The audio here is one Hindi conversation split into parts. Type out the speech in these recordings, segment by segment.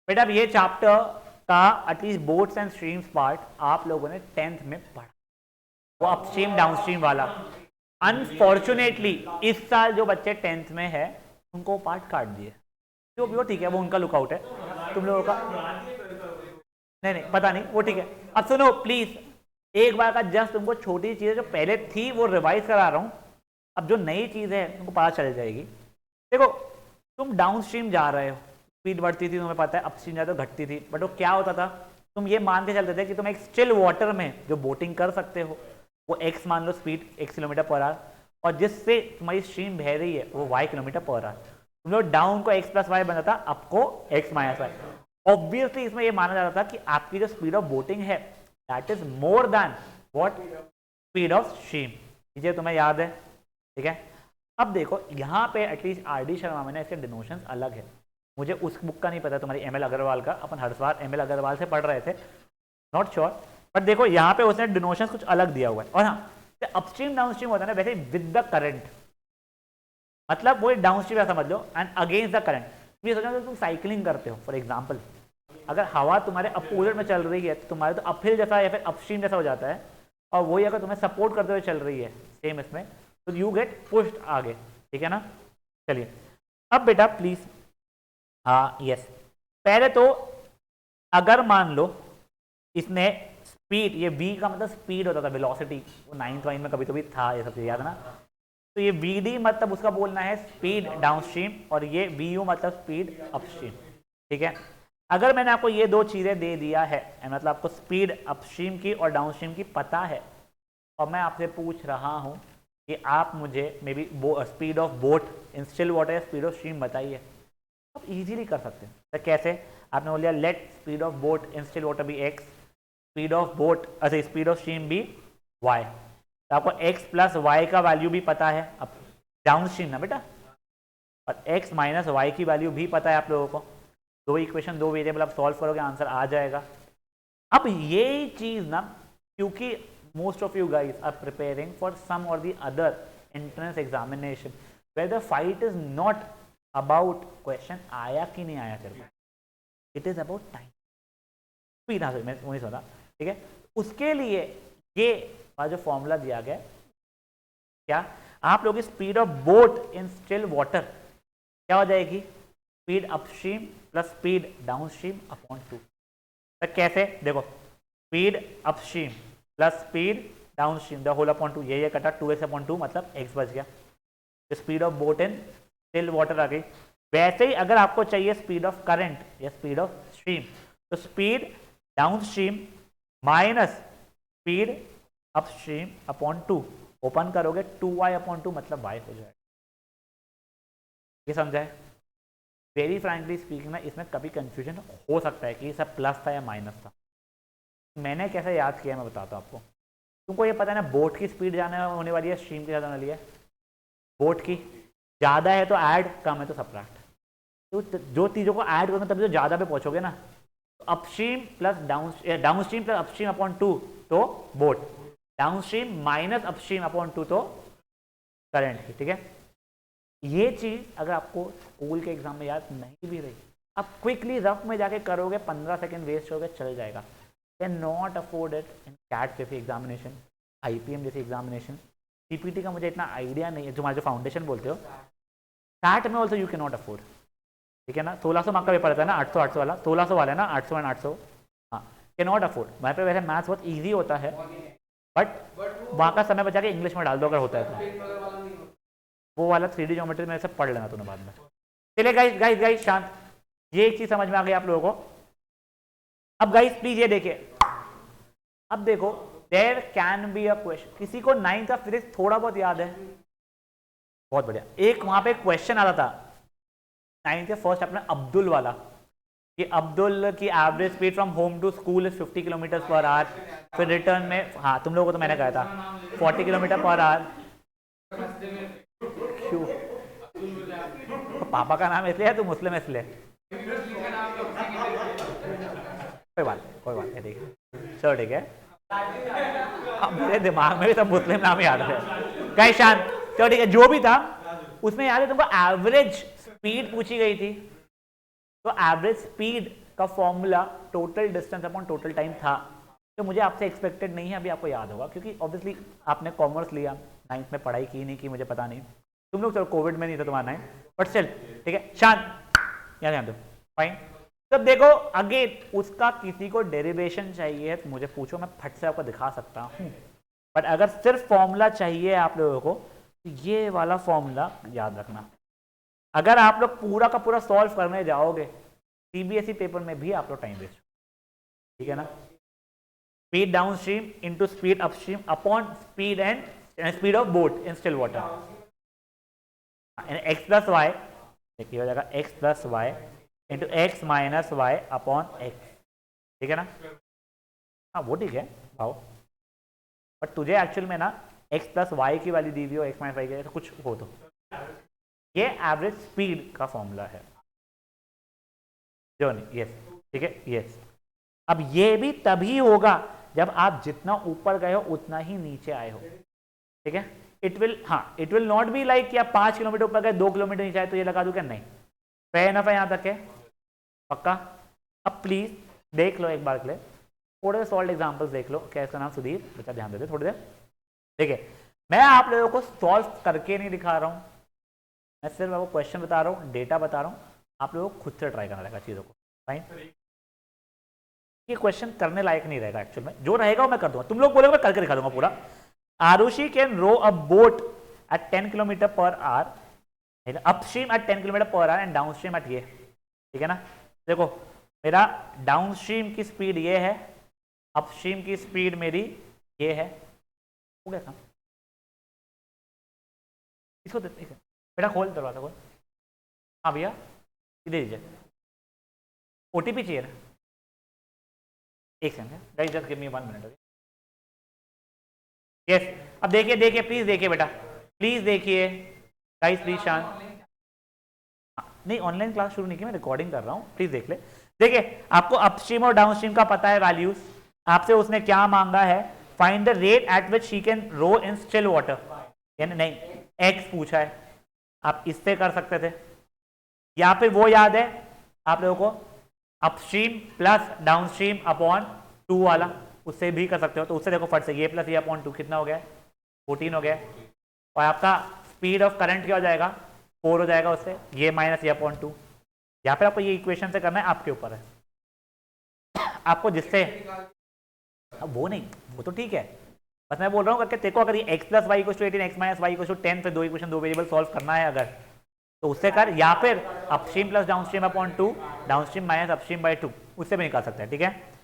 बेटा अब ये चैप्टर का at least boats and streams part आप लोगों ने 10th में पढ़ा, वो अपस्ट्रीम डाउनस्ट्रीम वाला। अनफॉर्चुनेटली इस साल जो बच्चे 10th में है उनको पार्ट काट दिए, जो भी हो ठीक है, वो उनका लुकआउट है, तुम लोगों का नहीं पता नहीं, वो ठीक है। अब सुनो प्लीज, एक बार का जस्ट तुमको छोटी चीजें जो पहले थी वो रिवाइज करा रहा हूं, अब जो नई चीज है तुमको पता चल जाएगी। देखो तुम डाउन स्ट्रीम जा रहे हो, स्पीड बढ़ती थी तुम्हें पता है, अपस्ट्रीम जाते तो घटती थी, बट वो क्या होता था, तुम ये मान के चलते थे कि तुम एक स्टिल वाटर में जो बोटिंग कर सकते हो वो x मान लो speed x kilometre per our, और जिससे तुम्हारी स्ट्रीम बह रही है वो y किलोमीटर पर आवर। तुम लोग डाउन को x प्लस वाई बना था, आपको x माइनस वाई। ऑब्वियसली इसमें ये माना जाता था कि आपकी जो स्पीड ऑफ बोटिंग है that is more than what speed of stream, ये तुम्हें याद है, ठीक है। अब देखो यहाँ पे एटलीस्ट आर.डी. शर्मा में ना इसके डिनोशंस अलग है, मुझे उस बुक का नहीं पता, तुम्हारी एम.एल. अग्रवाल का, अपन हर बार एम.एल. अग्रवाल से पढ़ रहे थे, नॉट श्योर, बट देखो यहाँ पे उसने डिनोशंस कुछ अलग दिया हुआ है। और हाँ, अपस्ट्रीम डाउनस्ट्रीम होता है ना वैसे विद द करंट, मतलब वो डाउनस्ट्रीम समझ लो एंड अगेंस्ट द करंट। ये सोचो तुम साइकिलिंग करते हो फॉर एग्जाम्पल, अगर हवा तुम्हारे अपोजिट में चल रही है तो तुम्हारे तो अपहिल जैसा या फिर अपस्ट्रीम जैसा हो जाता है, और वही अगर तुम्हें सपोर्ट करते हुए चल रही है सेम इसमें, तो यू गेट पुश्ड आगे, ठीक है ना। चलिए अब बेटा प्लीज, हाँ यस, पहले तो अगर मान लो इसने स्पीड, ये v का मतलब स्पीड होता था, वेलोसिटी, वो 9th वाइन में कभी तो भी था, ये सब चीज याद है ना। तो ये vd मतलब उसका बोलना है स्पीड डाउनस्ट्रीम, और ये vu मतलब स्पीड अपस्ट्रीम, ठीक है। अगर मैंने आपको ये दो चीजें दे दिया है, मतलब आपको स्पीड अपस्ट्रीम की और डाउनस्ट्रीम की पता है, और मैं आपसे पूछ रहा हूं कि आप मुझे may be speed of boat in still water या स्पीड ऑफ स्ट्रीम बताइए, आप इजीली कर सकते हैं। तो कैसे, आपने बोल दिया let speed of boat in still water be x, speed of boat अच्छा स्पीड ऑफ स्ट्रीम भी y, तो आपको x प्लस वाई का वैल्यू भी पता है, अब डाउन स्ट्रीम ना बेटा, और x माइनस वाई की वैल्यू भी पता है आप लोगों को, दो इक्वेशन दो वेरिएबल आप सॉल्व करोगे आंसर आ जाएगा। अब ये चीज ना, क्योंकि most of you guys are preparing for some or the other entrance examination where the fight is not about question आया कि नहीं आया तेरे को, it is about time speed. हाँ मैं वही सोचा, ठीक है। उसके लिए ये जो फॉर्मूला दिया गया, क्या आप लोग speed of boat in still water क्या हो जाएगी, speed upstream plus speed downstream upon 2। तो कैसे, देखो speed upstream plus speed downstream the whole upon 2, ये कटा 2x अपॉन 2 मतलब x बच गया, तो speed of boat in still water आ गई। वैसे ही अगर आपको चाहिए स्पीड ऑफ करंट या स्पीड ऑफ स्ट्रीम, तो speed downstream minus speed upstream upon 2, open करोगे 2y अपॉन 2 मतलब y हो जाएगा। ये समझा है। वेरी फ्रैंकली स्पीकिंग ना इसमें कभी कंफ्यूजन हो सकता है कि सब प्लस था या माइनस था। मैंने कैसे याद किया मैं बताता हूँ आपको। तुमको ये पता है ना बोट की स्पीड जाने होने वाली है, स्ट्रीम की ज़्यादा होने वाली है। बोट की ज़्यादा है तो ऐड, कम है तो सब्ट्रैक्ट। तो जो चीज़ों को ऐड करोगे तभी तो ज़्यादा पे पहुँचोगे ना। तो upstream plus downstream plus upstream upon 2 तो boat, downstream minus upstream upon 2 तो करंट की, ठीक है। ये चीज़ अगर आपको स्कूल के एग्जाम में याद नहीं भी रही, आप क्विकली रफ में जाके करोगे, 15 सेकंड वेस्ट होगे चल जाएगा। Can not afford it in CAT जैसी एग्जामिनेशन, IPM जैसी एग्जामिनेशन। CPT का मुझे इतना आइडिया नहीं है, तुम्हारा जो फाउंडेशन बोलते हो, कैट में also you can not afford, ठीक है ना। 1600 मार्क का पेपर रहता है ना, 800 वाला, 1600 वाला है ना, 800 एंड 800, हाँ कैन नॉट अफोर्ड। वहाँ पे वैसे मैथ्स बहुत ईजी होता है, बट वहाँ का समय बचा के इंग्लिश में डाल दो अगर होता है तो। वो वाला 3D ज्योमेट्री में सब पढ़ लेना तूने बाद में। चलिए गाइस गाइस गाइस शांत, ये एक चीज समझ में आ गई आप लोगों को। अब गाइस प्लीज ये देखिए, अब देखो there can be a question, किसी को 9th का फिजिक्स थोड़ा बहुत याद है, बहुत बढ़िया। एक वहां पे क्वेश्चन आता था 9th के फर्स्ट अपने अब्दुल वाला, कि अब्दुल की average speed from home to school is 50 kilometre per hour, फिर रिटर्न में, हाँ तुम लोगों को तो मैंने कहा था 40 किलोमीटर पर आवर। क्यों, तो पापा का नाम इसलिए है तू मुस्लिम इसलिए, कोई बात नहीं, ठीक है चलो ठीक है। अब मेरे दिमाग में भी सब मुस्लिम नाम याद है, कहीं शांत, चलो ठीक है। जो भी था उसमें याद है तुमको एवरेज स्पीड पूछी गई थी, तो एवरेज स्पीड का formula total distance upon total time था, तो मुझे आपसे एक्सपेक्टेड नहीं है, अभी आपको याद होगा क्योंकि ऑब्वियसली आपने कॉमर्स लिया, 9th में पढ़ाई की नहीं की मुझे पता नहीं, तुम लोग चलो कोविड में नहीं था तुम्हारा 9, बट स्टिल ठीक है। शांत, यहाँ ध्यान दो, फाइन। तब देखो अगेन उसका किसी को डेरिवेशन चाहिए तो मुझे पूछो, मैं फट से आपको दिखा सकता हूँ, बट अगर सिर्फ फॉर्मूला चाहिए आप लोगों को तो ये वाला फॉर्मूला याद रखना। अगर आप लोग पूरा का पूरा सॉल्व करने जाओगे सीबीएसई पेपर में भी आप लोग टाइम वेस्ट, ठीक है ना। Speed downstream into speed upstream upon speed and speed of boat in still water, x plus y देखिए हो जाएगा x plus y into x minus y upon x, ठीक है ना। हाँ वो ठीक है भाव, बट तुझे एक्चुअल में ना एक्स प्लस वाई की वैल्यू दी हुई हो, एक्स माइनस वाई की तो कुछ हो, तो ये एवरेज स्पीड का फॉर्मूला है जो नहीं, यस ठीक है यस। अब ये भी तभी होगा जब आप जितना ऊपर गए हो उतना ही नीचे आए हो, ठीक है। It will not be like कि आप 5 किलोमीटर ऊपर गए 2 किलोमीटर नीचे आए तो ये लगा दूं क्या, नहीं। फेयर इनफ है यहाँ तक है, पक्का। अब प्लीज देख लो एक बार के लिए, थोड़े से सॉल्व एग्जाम्पल्स देख लो। क्या इसका नाम सुधीर, बच्चा ध्यान देते थोड़ी देर, देखिए मैं आप लोगों को सॉल्व करके नहीं दिखा रहा हूँ, मैं सिर्फ आपको क्वेश्चन बता रहा हूँ, डेटा बता रहा हूँ, आप लोगों को खुद से ट्राई करना रहेगा चीज़ों को, फाइन। ये क्वेश्चन करने लायक नहीं रहेगा एक्चुअल में, जो रहेगा वो मैं कर दूंगा, तुम लोग बोलोगे मैं करके दिखा दूंगा पूरा। Arushi can row a boat at 10 kilometre per hour, upstream at 10 kilometre per hour and downstream at ये, ठीक है ना। देखो मेरा डाउनस्ट्रीम की स्पीड ये है, अपस्ट्रीम की स्पीड मेरी ये है, हो गया काम। इसको बेटा खोल दरवाजा खोल, हाँ भैया दे दीजिए, ओटीपी चाहिए ना, एक second guys just give me 1 minute. Yes अब देखिए देखिए प्लीज देखिए बेटा, प्लीज देखिए गाइस प्लीज शांत। नहीं ऑनलाइन क्लास शुरू नहीं की, मैं रिकॉर्डिंग कर रहा हूँ, प्लीज देख ले। देखिए आपको अपस्ट्रीम और डाउनस्ट्रीम का पता है वैल्यूज, आपसे उसने क्या मांगा है, find the rate at which she can row in still water, यानी नहीं एक्स पूछा है, आप इससे कर सकते थे, या फिर वो याद है आप लोगों को अपस्ट्रीम प्लस डाउनस्ट्रीम अपॉन 2 वाला, उससे भी कर सकते हो। तो उससे देखो फट से ये प्लस ये अपॉन 2 कितना हो गया, 14 हो गया, और आपका स्पीड ऑफ करंट क्या हो जाएगा 4 हो जाएगा उससे, ये माइनस ये अपॉन 2, या फिर आपको ये इक्वेशन से करना है, आपके ऊपर है आपको जिससे, अब वो नहीं वो तो ठीक है, बस मैं बोल रहा हूँ करके देखो, अगर ये x प्लस वाई को 18 एक्स माइनस वाई को 10 फिर 2 इक्वेशन 2 वेरिएबल सॉल्व करना है अगर, तो उससे कर, या फिर upstream plus downstream upon 2 downstream minus upstream by 2, उससे भी निकाल सकते हैं, ठीक है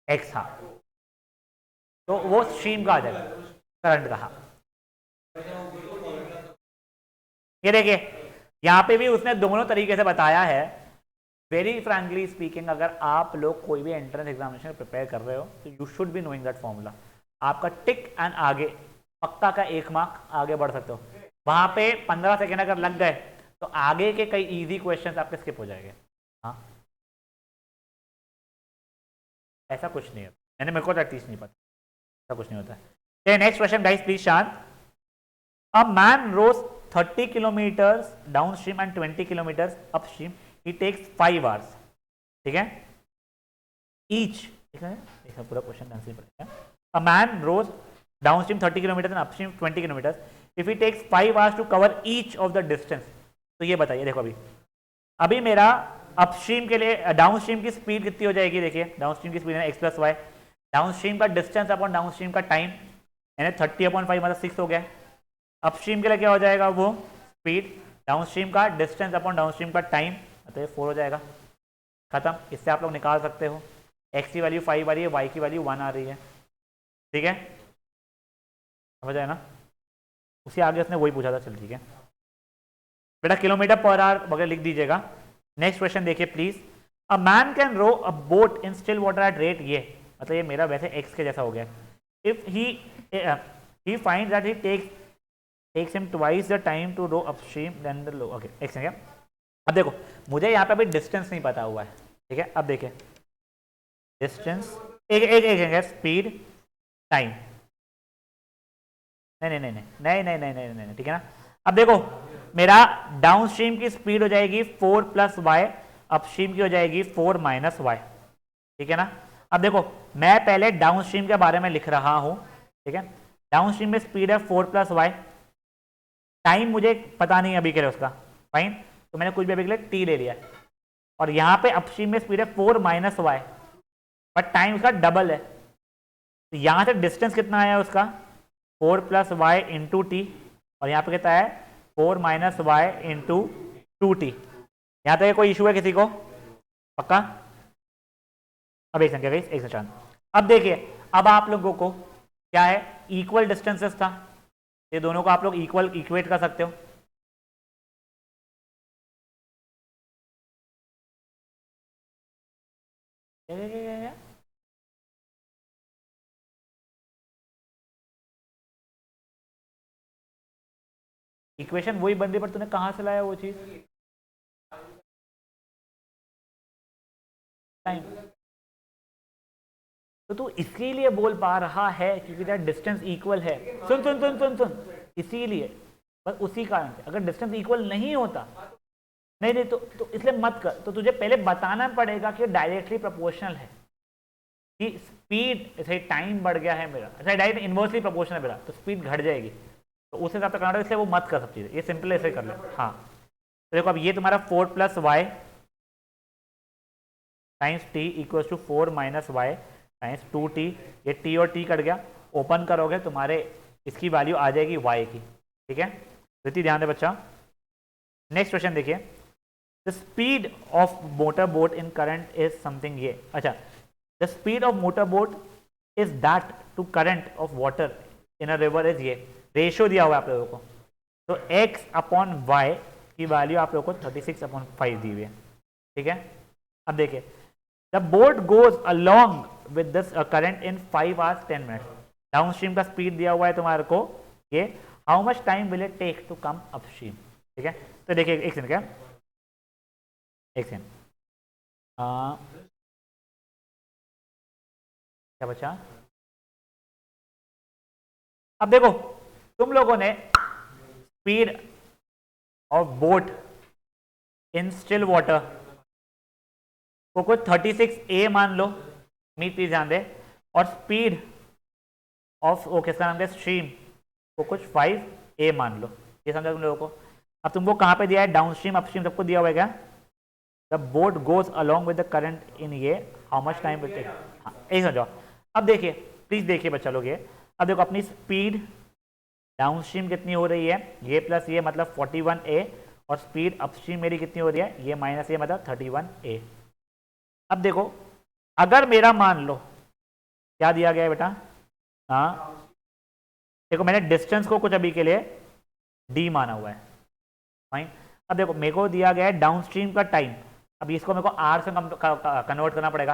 एक्स, हाँ तो वो स्ट्रीम का आ जाएगा करंट का, हाँ ये देखिए यहाँ पे भी उसने दोनों तरीके से बताया है। वेरी फ्रैंकली स्पीकिंग, अगर आप लोग कोई भी एंट्रेंस एग्जामिनेशन प्रिपेयर कर रहे हो तो you should be knowing that formula, आपका टिक एंड आगे पक्का का 1 मार्क आगे बढ़ सकते हो। वहां पे 15 सेकेंड अगर लग गए तो आगे के कई इजी क्वेश्चंस आपके स्किप हो जाएंगे। हाँ ऐसा कुछ नहीं है, मैंने मेरे को तो एटलीस्ट नहीं पता, ऐसा कुछ नहीं होता है। नेक्स्ट क्वेश्चन गाइस प्लीज शांत। A man rows 30 kilometres downstream and 20 kilometres upstream, he takes 5 hours, ठीक है ईच, ठीक है पूरा क्वेश्चन आंसर पड़ेगा। A man rows downstream 30 kilometres and upstream 20 kilometres, if he takes 5 hours to cover each of the distance, तो ये बताइए, देखो अभी मेरा अपस्ट्रीम के लिए डाउन स्ट्रीम की स्पीड कितनी हो जाएगी, देखिए डाउन स्ट्रीम की स्पीड है x plus y, downstream का डिस्टेंस अपॉन डाउन स्ट्रीम का टाइम, यानी 30/5 मतलब 6 हो गया। अपस्ट्रीम के लिए क्या हो जाएगा, वो स्पीड, डाउन स्ट्रीम का डिस्टेंस अपॉन डाउन स्ट्रीम का टाइम, मतलब ये 4 हो जाएगा, खत्म। इससे आप लोग निकाल सकते हो एक्स की वैल्यू 5 आ रही है, वाई की वैल्यू 1 आ रही है, ठीक है समझ आया ना। उसी आगे उसने वही पूछा था, चल ठीक है बेटा किलोमीटर पर आवर वगैरह लिख दीजिएगा। नेक्स्ट क्वेश्चन देखिए please. A man can row a boat in still water at rate, ये मतलब ये मेरा वैसे एक्स के जैसा हो गया, if he find that he takes him twice the time to row upstream than the low, okay एक सेकंड। अब देखो मुझे यहाँ पे अभी डिस्टेंस नहीं पता हुआ है, ठीक है अब देखिए डिस्टेंस एक स्पीड टाइम, नहीं ठीक है ना। अब देखो मेरा डाउन स्ट्रीम की स्पीड हो जाएगी 4 + y अपस्ट्रीम की हो जाएगी 4 माइनस वाई, ठीक है ना। अब देखो मैं पहले डाउनस्ट्रीम के बारे में लिख रहा हूं, ठीक है। डाउनस्ट्रीम में स्पीड है 4 प्लस वाई, टाइम मुझे पता नहीं अभी के लिए उसका, फाइन, तो मैंने कुछ भी अभी के लिए टी ले लिया। और यहाँ पे अपस्ट्रीम में स्पीड है 4 माइनस वाई, बट टाइम उसका डबल है, तो यहाँ से डिस्टेंस कितना आया उसका 4 प्लस वाई इंटू टी, और यहाँ पे कितना है 4 माइनस वाई इंटू 2t। यहाँ तक कोई इशू है किसी को, पक्का? अब एक संख्या एक सेकंड, अब देखिए, अब आप लोगों को क्या है, इक्वल डिस्टेंसेस था, ये दोनों को आप लोग इक्वल इक्वेट कर सकते हो। इक्वेशन वही बन रही, पर तूने कहां से लाया वो चीज? टाइम। तो तू इसीलिए बोल पा रहा है क्योंकि तेरा डिस्टेंस इक्वल है। सुन सुन सुन सुन सुन, इसीलिए, बस उसी कारण से। अगर डिस्टेंस इक्वल नहीं होता, नहीं नहीं, तो इसलिए मत कर। तो तुझे पहले बताना पड़ेगा कि डायरेक्टली प्रोपोर्शनल है, कि स्पीड, जैसे टाइम बढ़ गया है मेरा, अच्छा डायरेक्ट इनवर्सली प्रोपोर्शनल है मेरा, तो स्पीड घट जाएगी, तो उस हिसाब से करना, इसलिए वो मत कर सब चीज़ें, ये सिंपल ऐसे कर ले। हाँ, तो देखो अब ये तुम्हारा 4 plus y times t equals to 4 minus y times 2t, ये t और t कट गया, ओपन करोगे तुम्हारे इसकी वैल्यू आ जाएगी y की, ठीक है। तो ध्यान दे बच्चा। नेक्स्ट क्वेश्चन देखिए, the speed of motor boat in current is something, ये अच्छा, the speed of motor boat is that to current of water in a river is, ये रेशियो दिया हुआ है आप लोगों को, तो x अपॉन वाई की वैल्यू आप लोगों को 36/5 दी हुई है, ठीक है। अब देखिए, the boat goes along with this current in 5 hours 10 minutes, downstream का स्पीड दिया हुआ है तुम्हारे को, ये how much time will it take to come upstream, ठीक है। तो देखिए एक सेकंड, क्या एक सेकंड, क्या बचा, अब देखो तुम लोगों ने speed of boat in still water को कुछ 36a मान लो, मीट प्लीज ध्यान दे, और स्पीड ऑफ ओके इसका नाम क्या, स्ट्रीम को कुछ 5a मान लो, ये समझा तुम लोगों को। अब तुमको कहाँ पे दिया है, डाउन स्ट्रीम अपस्ट्रीम सबको दिया हुआ है क्या, the boat goes along with the current in ये, how much time will take, हाँ यही समझो। अब देखिए प्लीज देखिए बच्चा लोग, ये अब देखो अपनी स्पीड डाउन स्ट्रीम कितनी हो रही है, ये प्लस ये मतलब 41a, और स्पीड अपस्ट्रीम मेरी कितनी हो रही है, ये माइनस ये मतलब 31a। अब देखो अगर मेरा मान लो क्या दिया गया है बेटा, हाँ देखो मैंने डिस्टेंस को कुछ अभी के लिए d माना हुआ है, फाइन। अब देखो मेरे को दिया गया है डाउनस्ट्रीम का टाइम, अब इसको मेरे को r से कन्वर्ट करना पड़ेगा,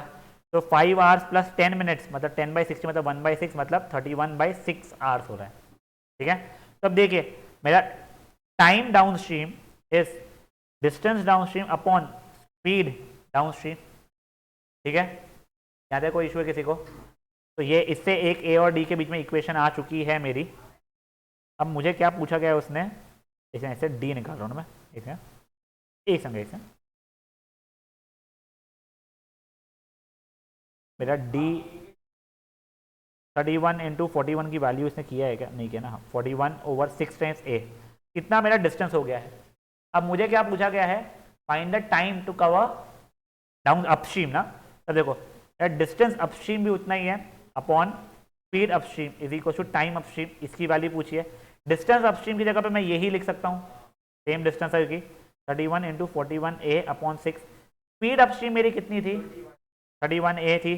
तो 5 hours प्लस 10 minutes मतलब 10/60 मतलब 1/6 मतलब 31/6 hours हो रहा है, ठीक है। तो अब देखिए मेरा time downstream is distance downstream upon speed downstream, ठीक है। यहाँ तक कोई इशू है किसी को? तो ये इससे एक a और d के बीच में इक्वेशन आ चुकी है मेरी। अब मुझे क्या पूछा गया है उसने, ऐसे d निकाल रहा हूँ मैं, एक संग ऐसे मेरा d 31 इंटू 41 की वैल्यू इसने किया है क्या, नहीं किया ना, 41/6 टाइम्स a, कितना मेरा डिस्टेंस हो गया है। अब मुझे क्या पूछा गया है, find the time to cover down upstream ना, तो देखो डिस्टेंस अपस्ट्रीम भी उतना ही है upon speed upstream is equal to time upstream, इसकी वैल्यू पूछी है। डिस्टेंस अपस्ट्रीम की जगह पे मैं यही लिख सकता हूँ, सेम डिस्टेंस है की 31 into 41a upon 6, speed upstream मेरी कितनी थी 31a थी,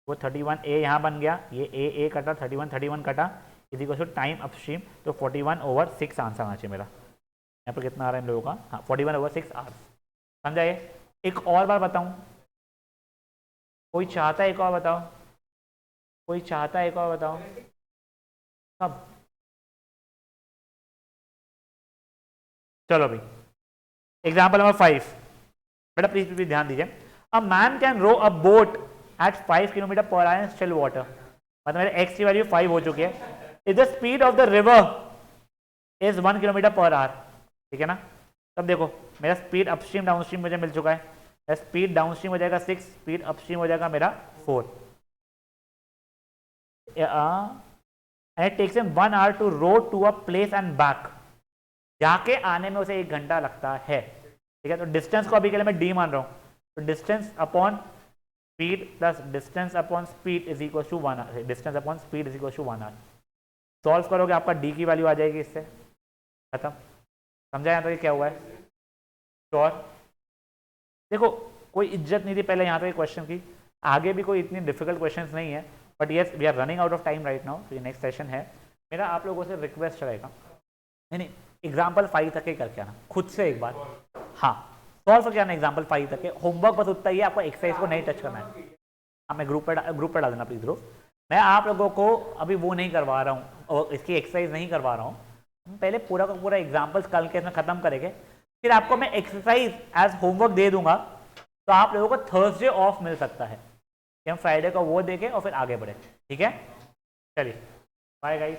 वो 31a यहाँ बन गया, ये a कटा 31 कटा is equal to time upstream, तो 41/6 आंसर आना चाहिए मेरा। यहाँ पर कितना आ रहा है इन लोगों का, हाँ 41/6 आवर्स, समझा ये। एक और बार बताऊँ, कोई चाहता है एक और बताओ, कोई चाहता है एक और बताओ, कब, चलो भाई एग्जाम्पल नंबर 5, बेटा प्लीज प्लीज ध्यान दीजिए। A man can row a boat at 5 kilometre per hour in still water, मतलब मेरे x की वैल्यू 5 हो चुकी है, if the speed of the river is 1 kilometre per hour, ठीक है ना। तब देखो मेरा स्पीड अपस्ट्रीम डाउनस्ट्रीम मुझे मिल चुका है, स्पीड डाउनस्ट्रीम हो जाएगा 6, स्पीड अपस्ट्रीम हो जाएगा मेरा 4। And it takes him 1 hour to rowed to a place and back, जाके आने में उसे 1 घंटा लगता है। ठीक है, तो डिस्टेंस को अभी के लिए मैं डी मान रहा हूँ, तो distance upon speed plus distance upon speed is equal to 1 hour, distance upon speed is equal to 1 hour। Solve करोगे आपका डी की वैल्यू आ जाएगी, इससे खत्म। समझा यहाँ तो ये क्या हुआ है? श्योर? देखो कोई इज्जत नहीं थी पहले यहाँ तक क्वेश्चन की, आगे भी कोई इतनी डिफिकल्ट क्वेश्चंस नहीं है, but yes we are running out of time right now. तो ये नेक्स्ट सेशन है, मेरा आप लोगों से रिक्वेस्ट रहेगा, नहीं एग्जाम्पल 5 तक ही करके आना खुद से एक बार। हाँ सॉल्व करके आना एग्जाम्पल 5 तक के, होमवर्क बस उतना ही है, आपको एक्सरसाइज को नहीं टच करना है। हाँ मैं ग्रुप पर डाल देना प्लीज ग्रुप। मैं आप लोगों को अभी वो नहीं करवा रहा हूँ और इसकी एक्सरसाइज नहीं करवा रहा हूँ, हम पहले पूरा का पूरा एग्जाम्पल्स कल के इसमें खत्म करेंगे, फिर आपको मैं एक्सरसाइज एज होमवर्क दे दूंगा, तो आप लोगों को थर्सडे ऑफ मिल सकता है कि हम फ्राइडे को वो देखें और फिर आगे बढ़े। ठीक है, चलिए बाय गाइस।